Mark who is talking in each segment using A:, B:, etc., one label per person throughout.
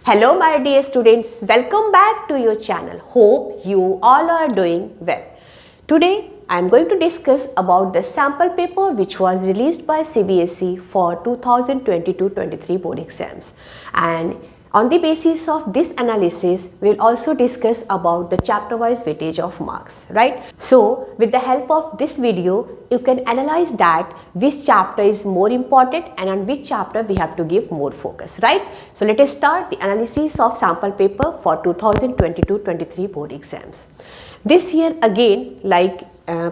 A: Hello my dear students, welcome back to your channel. Hope you all are doing well. Today I am going to discuss about the sample paper which was released by CBSE for 2022-23 board exams, and on the basis of this analysis we will also discuss about the chapter wise weightage of marks, right? So with the help of this video you can analyze that which chapter is more important and on which chapter we have to give more focus, right? So let us start the analysis of sample paper for 2022-23 board exams. This year again, like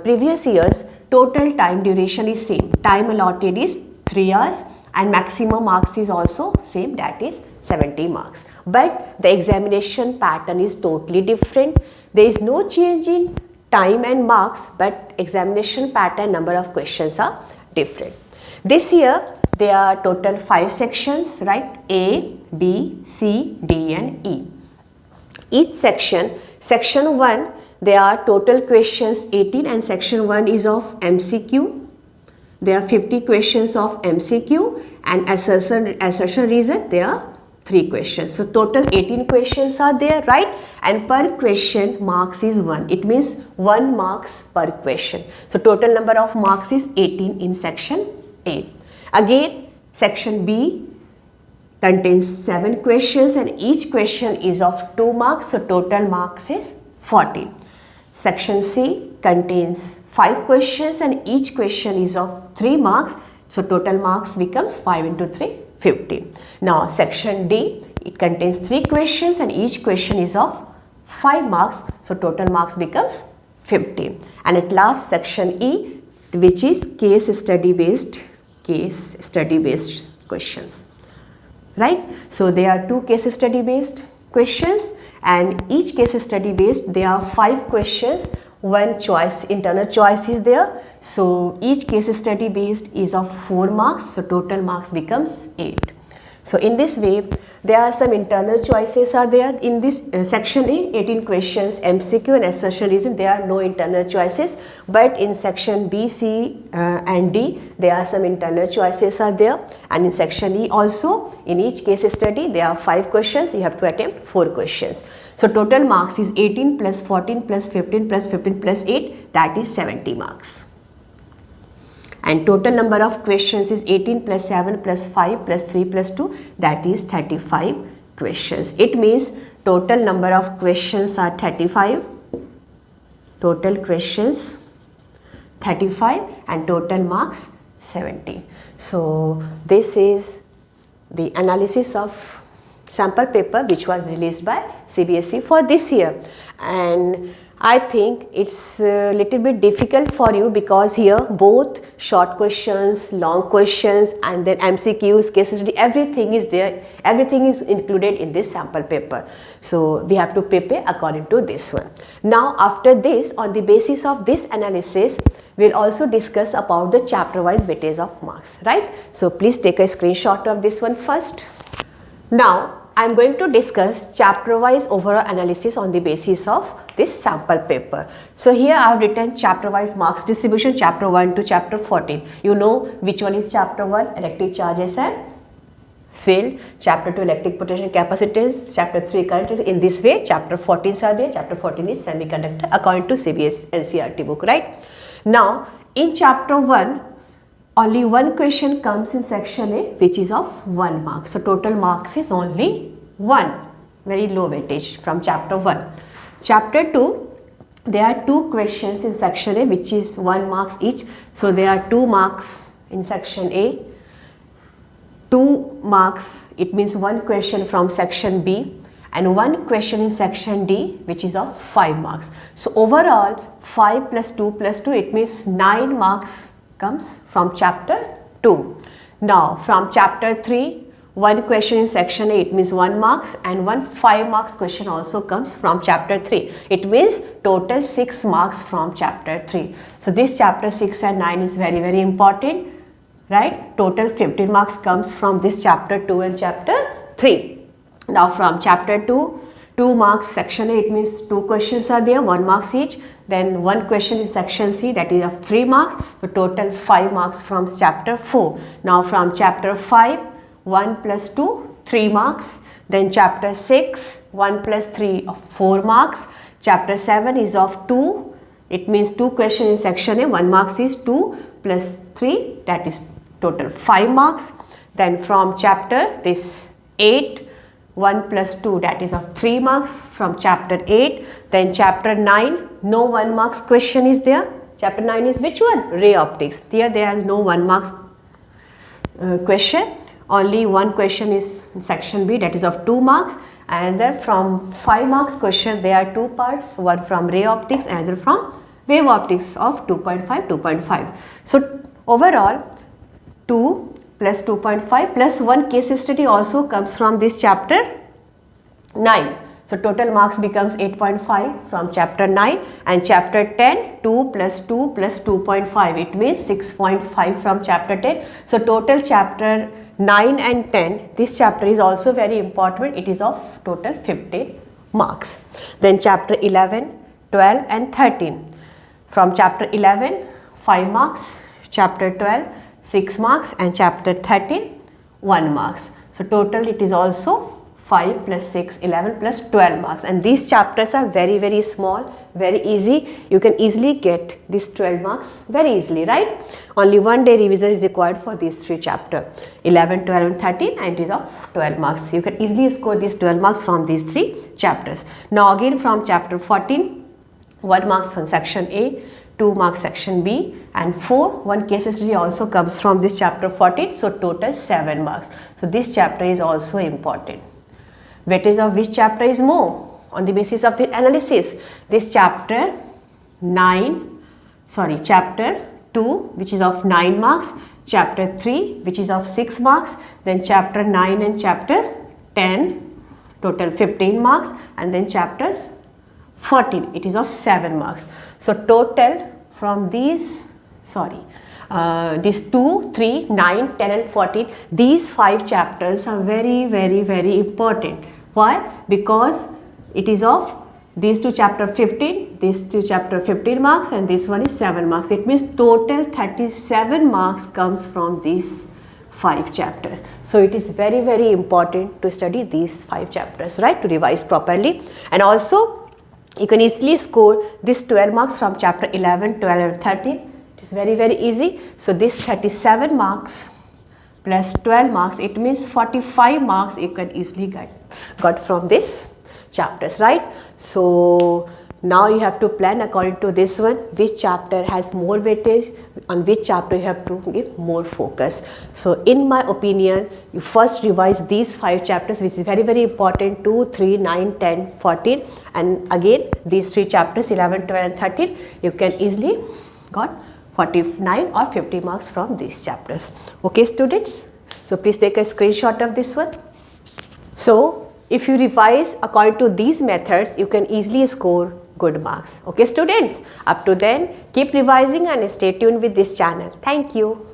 A: previous years, total time duration is same. Time allotted is 3 hours and maximum marks is also same, that is 70 marks. But the examination pattern is totally different. There is no change in time and marks, but examination pattern, number of questions are different. This year there are total 5 sections, right? A, B, C, D and E. Each section 1, there are total questions 18 and section 1 is of MCQ. There are 50 questions of MCQ and assertion reason there are 3 questions. So total 18 questions are there, right? And per question marks is 1. It means 1 marks per question. So total number of marks is 18 in section A. Again, section B contains 7 questions and each question is of 2 marks. So total marks is 14. Section C contains 5 questions and each question is of 3 marks. So total marks becomes 5 into 3, 15. Now section D, it contains 3 questions and each question is of 5 marks. So total marks becomes 15. And at last section E, which is case study based questions, right? So there are 2 case study based questions and each case study based there are 5 questions, 1 choice, internal choice is there. So each case study based is of 4 marks, so total marks becomes 8. So in this way there are some internal choices are there in this section A, 18 questions, MCQ and assertion reason, there are no internal choices, but in section B, C and D there are some internal choices are there, and in section E also in each case study there are 5 questions, you have to attempt 4 questions. So total marks is 18 plus 14 plus 15 plus 15 plus 8, that is 70 marks. And total number of questions is 18 plus 7 plus 5 plus 3 plus 2, that is 35 questions. It means total number of questions are 35. Total questions 35 and total marks 70. So this is the analysis of sample paper which was released by CBSE for this year, and I think it's a little bit difficult for you because here both short questions, long questions and then MCQs, case study, everything is there, everything is included in this sample paper. So we have to prepare according to this one. Now after this, on the basis of this analysis, we'll also discuss about the chapter wise weightage of marks, right? So please take a screenshot of this one first. Now I am going to discuss chapter wise overall analysis on the basis of this sample paper. So here I have written chapter wise marks distribution, chapter 1 to chapter 14. You know which one is chapter 1, electric charges and field, chapter 2 electric potential capacitance, chapter 3 current. In this way chapter 14 are there, chapter 14 is semiconductor according to CBS NCERT book, right? Now in chapter 1 only 1 question comes in section A which is of 1 mark. So total marks is only 1, very low weightage from chapter 1. Chapter 2, there are 2 questions in section A which is 1 marks each. So there are 2 marks in section A, 2 marks, it means 1 question from section B and 1 question in section D which is of 5 marks. So overall 5 plus 2 plus 2, it means 9 marks comes from chapter 2. Now from chapter 3, 1 question in section A, it means 1 marks and 1 5 marks question also comes from chapter 3. It means total 6 marks from chapter 3. So this chapter 6 and 9 is very, very important, right? Total 15 marks comes from this chapter 2 and chapter 3. Now from chapter 2, 2 marks section A, it means 2 questions are there, 1 marks each. Then 1 question in section C, that is of 3 marks. So total 5 marks from chapter 4. Now from chapter 5, 1 plus 2, 3 marks. Then chapter 6, 1 plus 3 of 4 marks. Chapter 7 is of 2. It means 2 questions in section A. 1 marks is 2 plus 3, that is total 5 marks. Then from chapter this 8, 1 plus 2, that is of 3 marks from chapter 8. Then chapter 9, no 1 marks question is there. Chapter 9 is which one? Ray optics. Here there is no 1 marks question. Only one question is in section B, that is of 2 marks. And then from 5 marks question, there are 2 parts, one from ray optics and another from wave optics of 2.5, 2.5. So overall 2 plus 2.5 plus 1 case study also comes from this chapter 9. So total marks becomes 8.5 from chapter 9, and chapter 10, 2 plus 2 plus 2.5, it means 6.5 from chapter 10. So total chapter 9 and 10, this chapter is also very important. It is of total 15 marks. Then chapter 11, 12 and 13. From chapter 11, 5 marks, chapter 12, 6 marks, and chapter 13, 1 marks. So total it is also 5 plus 6, 11 plus 12 marks, and these chapters are very, very small, very easy. You can easily get these 12 marks very easily, right? Only 1 day revision is required for these 3 chapters, 11, 12 and 13, and it is of 12 marks. You can easily score these 12 marks from these 3 chapters. Now again from chapter 14, 1 marks from section A, 2 marks section B, and 1 case study also comes from this chapter 14. So total 7 marks. So this chapter is also important. Weightage of which chapter is more? On the basis of the analysis, this chapter 2 which is of 9 marks, chapter 3 which is of 6 marks, then chapter 9 and chapter 10 total 15 marks, and then chapters 14 it is of 7 marks. So total from these these 2, 3, 9, 10 and 14, these 5 chapters are very, very, very important. Why? Because it is of these 2 chapter 15, these 2 chapter 15 marks, and this one is 7 marks. It means total 37 marks comes from these 5 chapters. So it is very, very important to study these 5 chapters, right, to revise properly. And also you can easily score this 12 marks from chapter 11, 12 and 13. It is very, very easy. So this 37 marks plus 12 marks, it means 45 marks you can easily got from this chapters, right? So now you have to plan according to this one, which chapter has more weightage, on which chapter you have to give more focus. So in my opinion, you first revise these 5 chapters, which is very, very important, 2, 3, 9, 10, 14, and again these 3 chapters 11, 12 and 13, you can easily got 49 or 50 marks from these chapters. Okay students, so please take a screenshot of this one. So if you revise according to these methods, you can easily score good marks. Okay students, up to then keep revising and stay tuned with this channel. Thank you.